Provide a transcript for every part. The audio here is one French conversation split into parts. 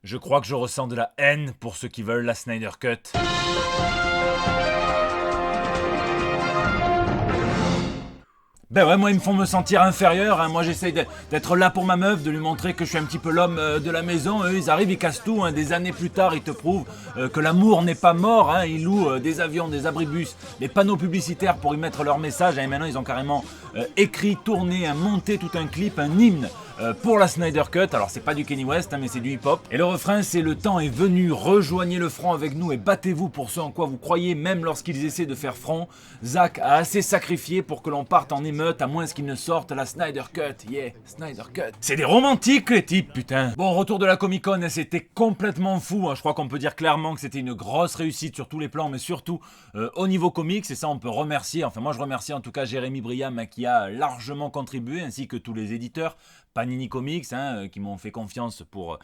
Je crois que je ressens de la haine pour ceux qui veulent la Snyder Cut. Ben ouais, moi ils me font me sentir inférieur, hein. Moi j'essaye d'être là pour ma meuf, de lui montrer que je suis un petit peu l'homme de la maison. Eux ils arrivent, ils cassent tout, hein. Des années plus tard ils te prouvent que l'amour n'est pas mort, hein. Ils louent des avions, des abribus, des panneaux publicitaires pour y mettre leur message, hein. Et maintenant ils ont carrément écrit, tourné, hein, monté tout un clip, un hymne pour la Snyder Cut. Alors c'est pas du Kanye West, hein, mais c'est du hip-hop. Et le refrain c'est: le temps est venu, rejoignez le front avec nous et battez-vous pour ce en quoi vous croyez, même lorsqu'ils essaient de faire front. Zach a assez sacrifié pour que l'on parte en émeute, à moins qu'ils ne sortent la Snyder Cut. Yeah, Snyder Cut. C'est des romantiques les types, putain. Bon, retour de la Comic Con, hein, c'était complètement fou, hein. Je crois qu'on peut dire clairement que c'était une grosse réussite sur tous les plans, mais surtout au niveau comics. Et ça on peut remercier, enfin moi je remercie en tout cas Jérémy Briam, hein, qui a largement contribué, ainsi que tous les éditeurs. Panini Comics, hein, qui m'ont fait confiance pour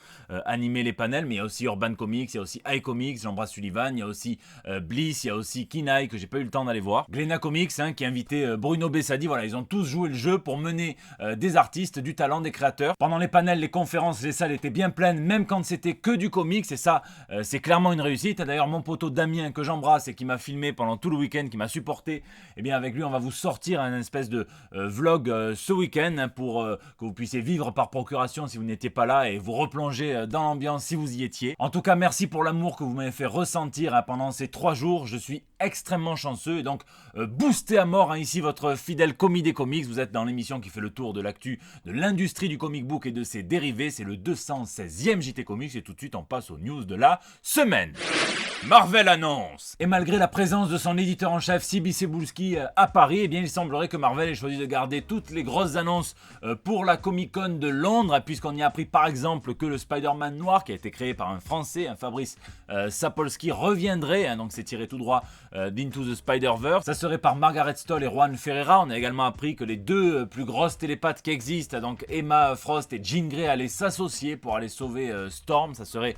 animer les panels, mais il y a aussi Urban Comics, il y a aussi iComics, Jean-Bras Sullivan, il y a aussi Bliss, il y a aussi Kinaï, que j'ai pas eu le temps d'aller voir. Glénat Comics, hein, qui a invité Bruno Bessadi. Voilà, ils ont tous joué le jeu pour mener des artistes, du talent, des créateurs. Pendant les panels, les conférences, les salles étaient bien pleines, même quand c'était que du comics, et ça, c'est clairement une réussite. D'ailleurs, mon poteau Damien, que j'embrasse et qui m'a filmé pendant tout le week-end, qui m'a supporté, eh bien avec lui, on va vous sortir un espèce de vlog ce week-end, hein, pour que vous puissiez vivre par procuration si vous n'étiez pas là et vous replonger dans l'ambiance si vous y étiez. En tout cas, merci pour l'amour que vous m'avez fait ressentir, hein, pendant ces 3 jours. Je suis extrêmement chanceux et donc boosté à mort, hein, ici votre fidèle commis des comics. Vous êtes dans l'émission qui fait le tour de l'actu de l'industrie du comic book et de ses dérivés. C'est le 216e JT Comics et tout de suite on passe aux news de la semaine. Marvel annonce. Et malgré la présence de son éditeur en chef CB Cebulski à Paris, eh bien il semblerait que Marvel ait choisi de garder toutes les grosses annonces pour la Comic Con de Londres, puisqu'on y a appris par exemple que le Spider-Man noir, qui a été créé par un Français, un Fabrice Sapolsky, reviendrait, hein, donc c'est tiré tout droit d'Into the Spider-Verse. Ça serait par Margaret Stoll et Juan Ferreira. On a également appris que les deux plus grosses télépathes qui existent, donc Emma Frost et Jean Grey, allaient s'associer pour aller sauver Storm. Ça serait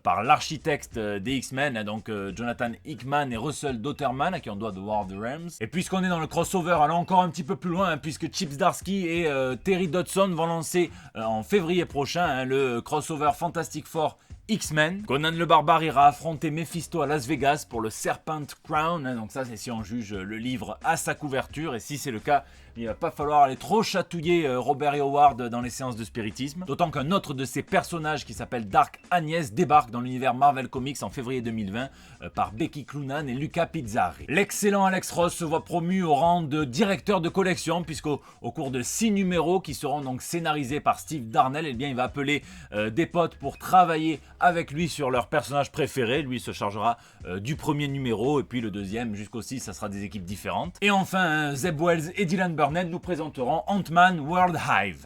par l'architecte des X-Men, hein, donc Jonathan Hickman et Russell Dauterman, à qui on doit The War of the Realms. Et puisqu'on est dans le crossover, allons encore un petit peu plus loin, hein, puisque Chip Zdarsky et Terry Dodson vont lancer en février prochain, hein, le crossover Fantastic Four X-Men. Conan le Barbare ira affronter Mephisto à Las Vegas pour le Serpent Crown, hein, donc ça c'est si on juge le livre à sa couverture, et si c'est le cas, il va pas falloir aller trop chatouiller Robert et Howard dans les séances de spiritisme. D'autant qu'un autre de ces personnages qui s'appelle Dark Agnès débarque dans l'univers Marvel Comics en février 2020 par Becky Cloonan et Luca Pizzari. L'excellent Alex Ross se voit promu au rang de directeur de collection, puisqu'au cours de 6 numéros qui seront donc scénarisés par Steve Darnell, eh bien il va appeler des potes pour travailler avec lui sur leur personnage préféré. Lui se chargera du premier numéro, et puis le deuxième jusqu'au 6, ça sera des équipes différentes. Et enfin, Zeb Wells et Dylan Burnett nous présenteront Ant-Man World Hive.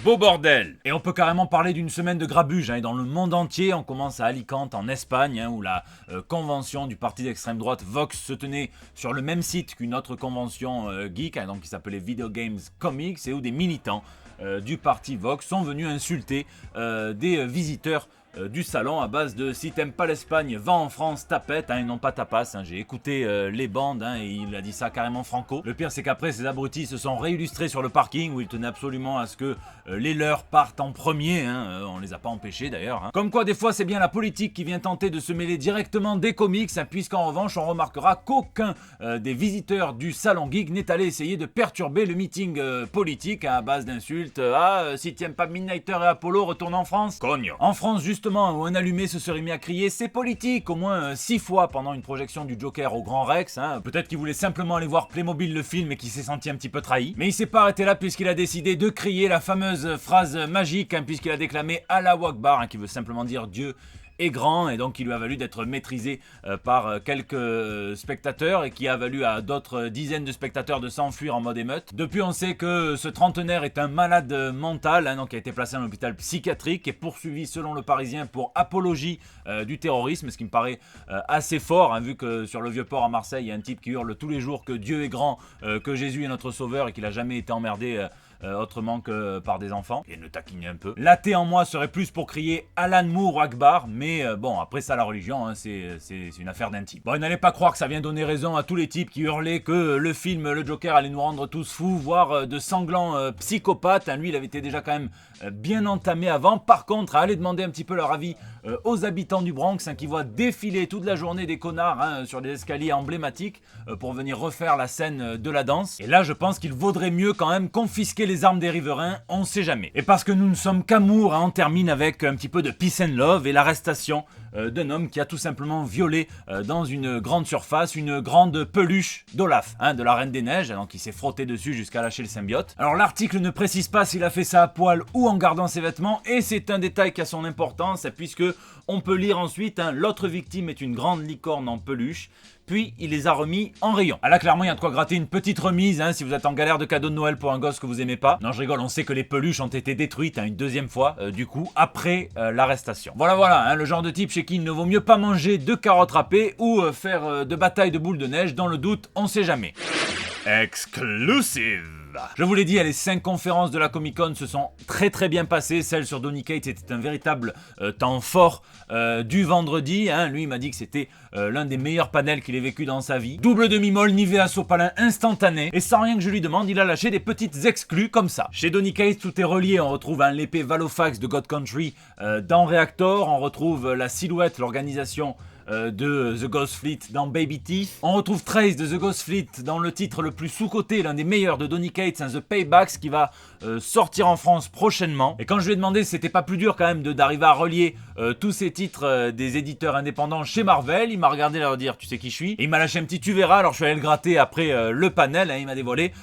Beau bordel. Et on peut carrément parler d'une semaine de grabuge, hein, et dans le monde entier. On commence à Alicante en Espagne, hein, où la convention du parti d'extrême droite Vox se tenait sur le même site qu'une autre convention geek, hein, donc qui s'appelait Video Games Comics, et où des militants du parti Vox sont venus insulter des visiteurs du salon à base de: si t'aimes pas l'Espagne, va en France, tapette, hein, et non pas tapas, hein. J'ai écouté les bandes, hein, et il a dit ça carrément franco. Le pire c'est qu'après ces abrutis se sont réillustrés sur le parking, où ils tenaient absolument à ce que les leurs partent en premier, hein. On les a pas empêchés d'ailleurs, hein. Comme quoi des fois c'est bien la politique qui vient tenter de se mêler directement des comics, hein, puisqu'en revanche on remarquera qu'aucun des visiteurs du salon geek n'est allé essayer de perturber le meeting politique, hein, à base d'insultes. Si t'aimes pas Midnighter et Apollo, retourne en France. Cogno. En France justement, où un allumé se serait mis à crier c'est politique au moins 6 fois pendant une projection du Joker au Grand Rex, hein. Peut-être qu'il voulait simplement aller voir Playmobil le film et qu'il s'est senti un petit peu trahi. Mais il s'est pas arrêté là, puisqu'il a décidé de crier la fameuse phrase magique, hein, puisqu'il a déclamé Allah Akbar, hein, qui veut simplement dire Dieu est grand, et donc il lui a valu d'être maîtrisé par quelques spectateurs, et qui a valu à d'autres dizaines de spectateurs de s'enfuir en mode émeute. Depuis on sait que ce trentenaire est un malade mental, hein, donc qui a été placé en hôpital psychiatrique et poursuivi selon le Parisien pour apologie du terrorisme, ce qui me paraît assez fort, hein, vu que sur le Vieux-Port à Marseille il y a un type qui hurle tous les jours que Dieu est grand, que Jésus est notre sauveur et qu'il a jamais été emmerdé autrement que par des enfants, et le taquiner un peu. L'athée en moi serait plus pour crier Alan Moore ou Akbar, mais bon, après ça, la religion, hein, c'est une affaire d'un type. Bon, n'allez pas croire que ça vient donner raison à tous les types qui hurlaient que le film Le Joker allait nous rendre tous fous, voire de sanglants psychopathes. Hein, lui, il avait été déjà quand même bien entamé avant. Par contre, allez demander un petit peu leur avis aux habitants du Bronx, hein, qui voient défiler toute la journée des connards, hein, sur des escaliers emblématiques pour venir refaire la scène de la danse. Et là, je pense qu'il vaudrait mieux quand même confisquer les armes des riverains, on sait jamais. Et parce que nous ne sommes qu'amour, hein, on termine avec un petit peu de peace and love et l'arrestation d'un homme qui a tout simplement violé dans une grande surface une grande peluche d'Olaf, hein, de la Reine des Neiges, donc il s'est frotté dessus jusqu'à lâcher le symbiote. Alors l'article ne précise pas s'il a fait ça à poil ou en gardant ses vêtements, et c'est un détail qui a son importance, puisque on peut lire ensuite, hein, l'autre victime est une grande licorne en peluche, puis il les a remis en rayon. Ah là, clairement, il y a de quoi gratter une petite remise, hein, si vous êtes en galère de cadeaux de Noël pour un gosse que vous aimez pas. Non, je rigole, on sait que les peluches ont été détruites, hein, une deuxième fois, du coup, après l'arrestation. Voilà, hein, le genre de type chez qui il ne vaut mieux pas manger de carottes râpées ou faire de bataille de boules de neige. Dans le doute, on sait jamais. Exclusive. Je vous l'ai dit, les 5 conférences de la Comic Con se sont très bien passées. Celle sur Donny Cates était un véritable temps fort du vendredi. Hein. Lui, il m'a dit que c'était l'un des meilleurs panels qu'il ait vécu dans sa vie. Double demi-molle, Nivea Sopalin instantané. Et sans rien que je lui demande, il a lâché des petites exclus comme ça. Chez Donny Cates, tout est relié. On retrouve l'épée Valofax de God Country dans Reactor. On retrouve la silhouette, l'organisation de The Ghost Fleet dans Baby Teeth. On retrouve Trace de The Ghost Fleet dans le titre le plus sous-coté, l'un des meilleurs de Donny Cates, The Paybacks, qui va sortir en France prochainement. Et quand je lui ai demandé si c'était pas plus dur quand même d'arriver à relier tous ces titres des éditeurs indépendants chez Marvel, il m'a regardé leur dire tu sais qui je suis, et il m'a lâché un petit tu verras. Alors je suis allé le gratter après le panel, hein, il m'a dévoilé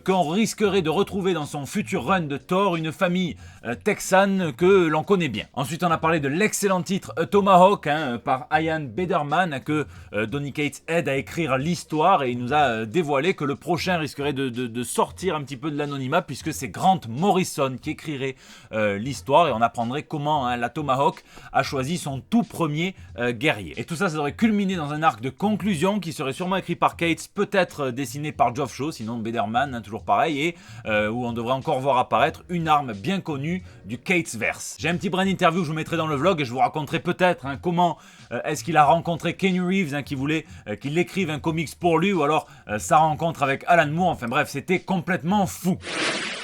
qu'on risquerait de retrouver dans son futur run de Thor une famille texane que l'on connaît bien. Ensuite on a parlé de l'excellent titre Tomahawk, hein, par Ian Bederman, que Donny Cates aide à écrire l'histoire, et il nous a dévoilé que le prochain risquerait de sortir un petit peu de l'anonymat, puisque c'est Grant Morrison qui écrirait l'histoire, et on apprendrait comment, hein, la Tomahawk a choisi son tout premier guerrier. Et tout ça, ça devrait culminer dans un arc de conclusion qui serait sûrement écrit par Cates, peut-être dessiné par Geoff Shaw, sinon Bederman, hein, toujours pareil, et où on devrait encore voir apparaître une arme bien connue du Cates-verse. J'ai un petit brain interview que je vous mettrai dans le vlog, et je vous raconterai peut-être, hein, comment est-ce qu'il a rencontré Kenny Reeves, hein, qui voulait qu'il écrive un comics pour lui, ou alors sa rencontre avec Alan Moore. Enfin bref, c'était complètement fou.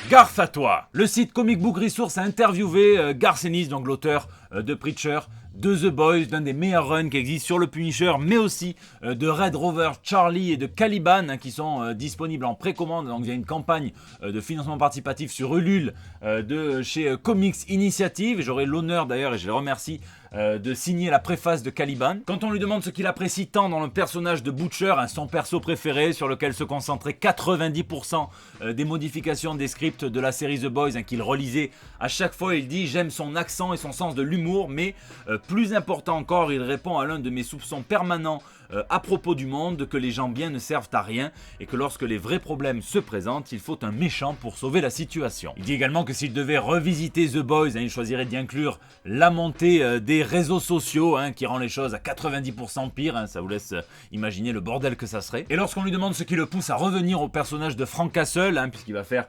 Garth à toi. Le site Comic Book Resource a interviewé Garth Ennis, donc l'auteur de Preacher, de The Boys, l'un des meilleurs runs qui existent sur le Punisher, mais aussi de Red Rover Charlie et de Caliban, hein, qui sont disponibles en précommande. Donc il y a une campagne de financement participatif sur Ulule de chez Comics Initiative, et j'aurai l'honneur d'ailleurs, et je les remercie, de signer la préface de Caliban. Quand on lui demande ce qu'il apprécie tant dans le personnage de Butcher, hein, son perso préféré sur lequel se concentraient 90% des modifications des scripts de la série The Boys, hein, qu'il relisait à chaque fois, il dit « J'aime son accent et son sens de l'humour, mais plus important encore, il répond à l'un de mes soupçons permanents à propos du monde, que les gens bien ne servent à rien, et que lorsque les vrais problèmes se présentent, il faut un méchant pour sauver la situation. » Il dit également que s'il devait revisiter The Boys, hein, il choisirait d'y inclure la montée des réseaux sociaux, hein, qui rend les choses à 90% pire, hein, ça vous laisse imaginer le bordel que ça serait. Et lorsqu'on lui demande ce qui le pousse à revenir au personnage de Frank Castle, hein, puisqu'il va faire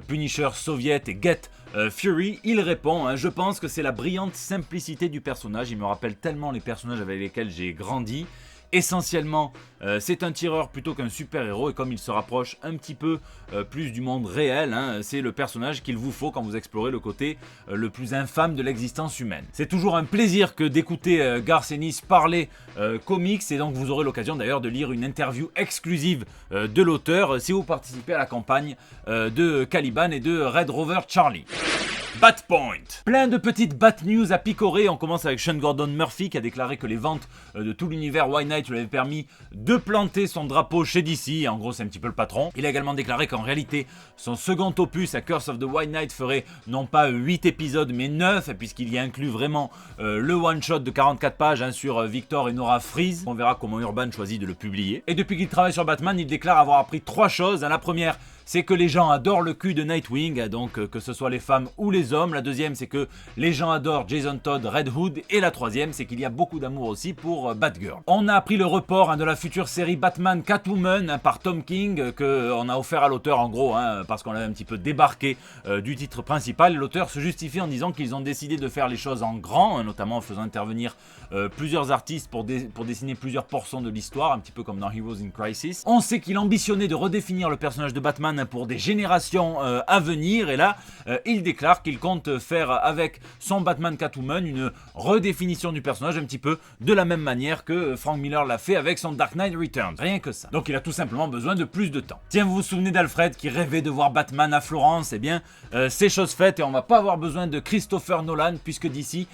Punisher, Soviet et Get Fury, il répond, hein, « Je pense que c'est la brillante simplicité du personnage, il me rappelle tellement les personnages avec lesquels j'ai grandi. Essentiellement, c'est un tireur plutôt qu'un super-héros, et comme il se rapproche un petit peu plus du monde réel, hein, c'est le personnage qu'il vous faut quand vous explorez le côté le plus infâme de l'existence humaine. » C'est toujours un plaisir que d'écouter Garth Ennis parler comics, et donc vous aurez l'occasion d'ailleurs de lire une interview exclusive de l'auteur si vous participez à la campagne de Caliban et de Red Rover Charlie. Batpoint. Plein de petites Bat News à picorer. On commence avec Sean Gordon Murphy qui a déclaré que les ventes de tout l'univers White Knight lui avaient permis de planter son drapeau chez DC. En gros, c'est un petit peu le patron. Il a également déclaré qu'en réalité, son second opus, A Curse of the White Knight, ferait non pas 8 épisodes mais 9, puisqu'il y inclut vraiment le one-shot de 44 pages, hein, sur Victor et Nora Freeze. On verra comment Urban choisit de le publier. Et depuis qu'il travaille sur Batman, il déclare avoir appris 3 choses. La première, c'est que les gens adorent le cul de Nightwing, donc que ce soit les femmes ou les les hommes. La deuxième, c'est que les gens adorent Jason Todd, Red Hood. Et la troisième, c'est qu'il y a beaucoup d'amour aussi pour Batgirl. On a appris le report de la future série Batman Catwoman par Tom King, qu'on a offert à l'auteur en gros, parce qu'on avait un petit peu débarqué du titre principal. L'auteur se justifie en disant qu'ils ont décidé de faire les choses en grand, notamment en faisant intervenir plusieurs artistes pour dessiner plusieurs portions de l'histoire, un petit peu comme dans Heroes in Crisis. On sait qu'il ambitionnait de redéfinir le personnage de Batman pour des générations à venir, et là, il déclare qu'il compte faire avec son Batman Catwoman une redéfinition du personnage un petit peu de la même manière que Frank Miller l'a fait avec son Dark Knight Returns. Rien que ça. Donc il a tout simplement besoin de plus de temps. Tiens, vous vous souvenez d'Alfred qui rêvait de voir Batman à Florence? Eh bien, c'est chose faite et on va pas avoir besoin de Christopher Nolan puisque DC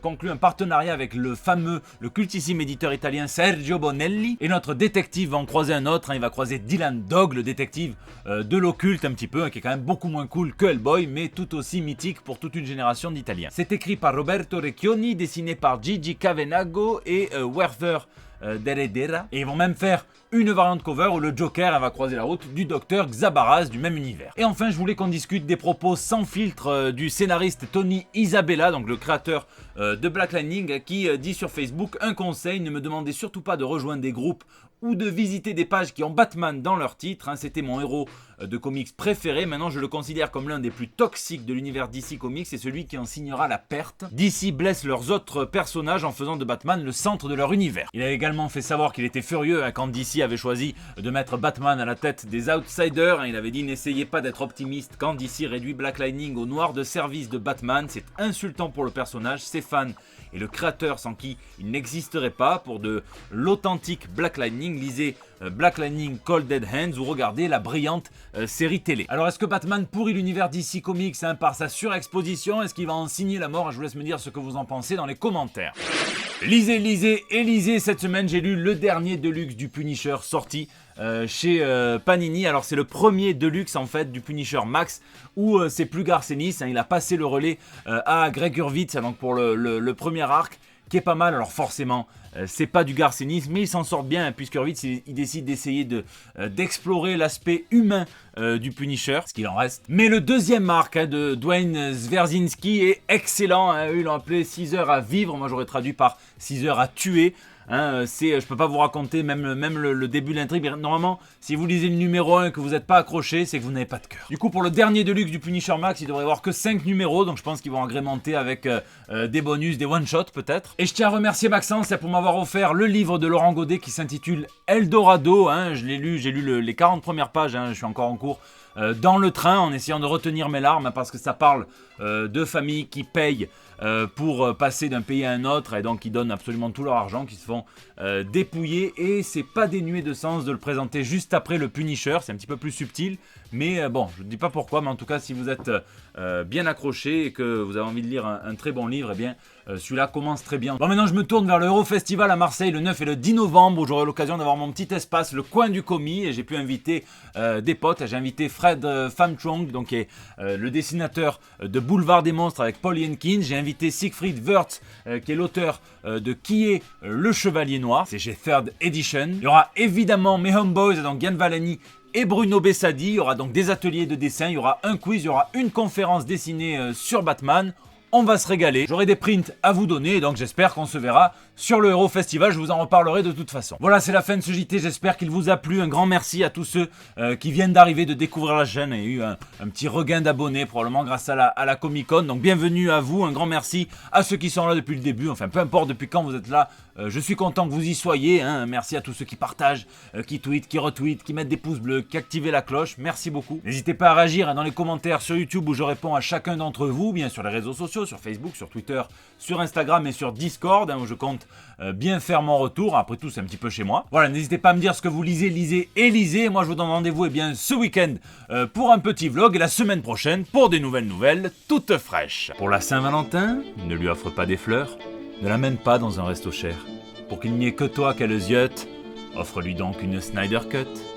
conclut un partenariat avec le cultissime éditeur italien Sergio Bonelli, et notre détective va en croiser un autre, il va croiser Dylan Dog, le détective de l'occulte un petit peu, qui est quand même beaucoup moins cool que Hellboy, mais tout aussi mythique pour toute une génération d'Italiens. C'est écrit par Roberto Recchioni, dessiné par Gigi Cavenago et Werther d'Heredera, et ils vont même faire une variante cover où le Joker va croiser la route du docteur Xabaras du même univers. Et enfin, je voulais qu'on discute des propos sans filtre du scénariste Tony Isabella, donc le créateur de Black Lightning, qui dit sur Facebook: un conseil, ne me demandez surtout pas de rejoindre des groupes ou de visiter des pages qui ont Batman dans leur titre. C'était mon héros de comics préféré, maintenant je le considère comme l'un des plus toxiques de l'univers DC Comics et celui qui en signera la perte. DC blesse leurs autres personnages en faisant de Batman le centre de leur univers. Il a également fait savoir qu'il était furieux quand DC avait choisi de mettre Batman à la tête des Outsiders. Il avait dit: n'essayez pas d'être optimiste quand DC réduit Black Lightning au noir de service de Batman, c'est insultant pour le personnage, ses fans et le créateur sans qui il n'existerait pas. Pour de l'authentique Black Lightning, lisez Black Lightning Cold Dead Hands ou regardez la brillante série télé. Alors est-ce que Batman pourrit l'univers DC Comics par sa surexposition? Est-ce qu'il va en signer la mort? Je vous laisse me dire ce que vous en pensez dans les commentaires. Lisez, cette semaine j'ai lu le dernier Deluxe du Punisher sorti chez Panini. Alors c'est le premier Deluxe en fait du Punisher Max où c'est plus Garcenis, il a passé le relais à Greg Hurwitz donc pour le premier arc, qui est pas mal. Alors forcément c'est pas du Garcenis, mais il s'en sort bien puisque Hurwitz il décide d'essayer d'explorer l'aspect humain du Punisher, ce qu'il en reste. Mais le deuxième arc de Dwayne Swerzinski est excellent, ils l'ont appelé 6 heures à vivre, moi j'aurais traduit par 6 heures à tuer. Je peux pas vous raconter même le début de l'intrigue. Normalement, si vous lisez le numéro 1 et que vous n'êtes pas accroché, c'est que vous n'avez pas de cœur. Du coup, pour le dernier Deluxe du Punisher Max, il devrait y avoir que 5 numéros, donc je pense qu'ils vont agrémenter avec des bonus, des one-shots peut-être. Et je tiens à remercier Maxence pour m'avoir offert le livre de Laurent Godet qui s'intitule Eldorado. Je l'ai lu, j'ai lu les 40 premières pages, je suis encore en cours. Dans le train en essayant de retenir mes larmes parce que ça parle de familles qui payent pour passer d'un pays à un autre et donc qui donnent absolument tout leur argent, qui se font dépouiller, et c'est pas dénué de sens de le présenter juste après le Punisher. C'est un petit peu plus subtil, mais bon, je ne dis pas pourquoi, mais en tout cas si vous êtes bien accroché et que vous avez envie de lire un très bon livre, eh bien celui-là commence très bien. Bon, maintenant je me tourne vers le Euro Festival à Marseille le 9 et le 10 novembre où j'aurai l'occasion d'avoir mon petit espace, le coin du commis, et j'ai pu inviter des potes. J'ai invité Fred Pham Trong, donc qui est le dessinateur de Boulevard des Monstres avec Paul Jenkins. J'ai invité Siegfried Wurtz, qui est l'auteur de Qui est le Chevalier Noir, c'est chez Third Edition. Il y aura évidemment mes homeboys, donc Yann Valani et Bruno Bessadi. Il y aura donc des ateliers de dessin, il y aura un quiz, il y aura une conférence dessinée sur Batman. On va se régaler, j'aurai des prints à vous donner, donc j'espère qu'on se verra sur le Euro Festival, je vous en reparlerai de toute façon. Voilà, c'est la fin de ce JT, j'espère qu'il vous a plu. Un grand merci à tous ceux qui viennent d'arriver, de découvrir la chaîne. Il y a eu un petit regain d'abonnés, probablement grâce à la Comic Con, donc bienvenue à vous. Un grand merci à ceux qui sont là depuis le début, enfin peu importe depuis quand vous êtes là, je suis content que vous y soyez. Merci à tous ceux qui partagent, qui tweetent, qui retweetent, qui mettent des pouces bleus, qui activent la cloche, merci beaucoup. N'hésitez pas à réagir dans les commentaires sur YouTube où je réponds à chacun d'entre vous, bien sur les réseaux sociaux, sur Facebook, sur Twitter, sur Instagram et sur Discord, où je compte bien faire mon retour. Après tout, c'est un petit peu chez moi. Voilà, n'hésitez pas à me dire ce que vous lisez. Moi, je vous donne rendez-vous ce week-end pour un petit vlog et la semaine prochaine pour des nouvelles toutes fraîches. Pour la Saint-Valentin, ne lui offre pas des fleurs, ne l'amène pas dans un resto cher. Pour qu'il n'y ait que toi qu'elle ziote, offre-lui donc une Snyder Cut.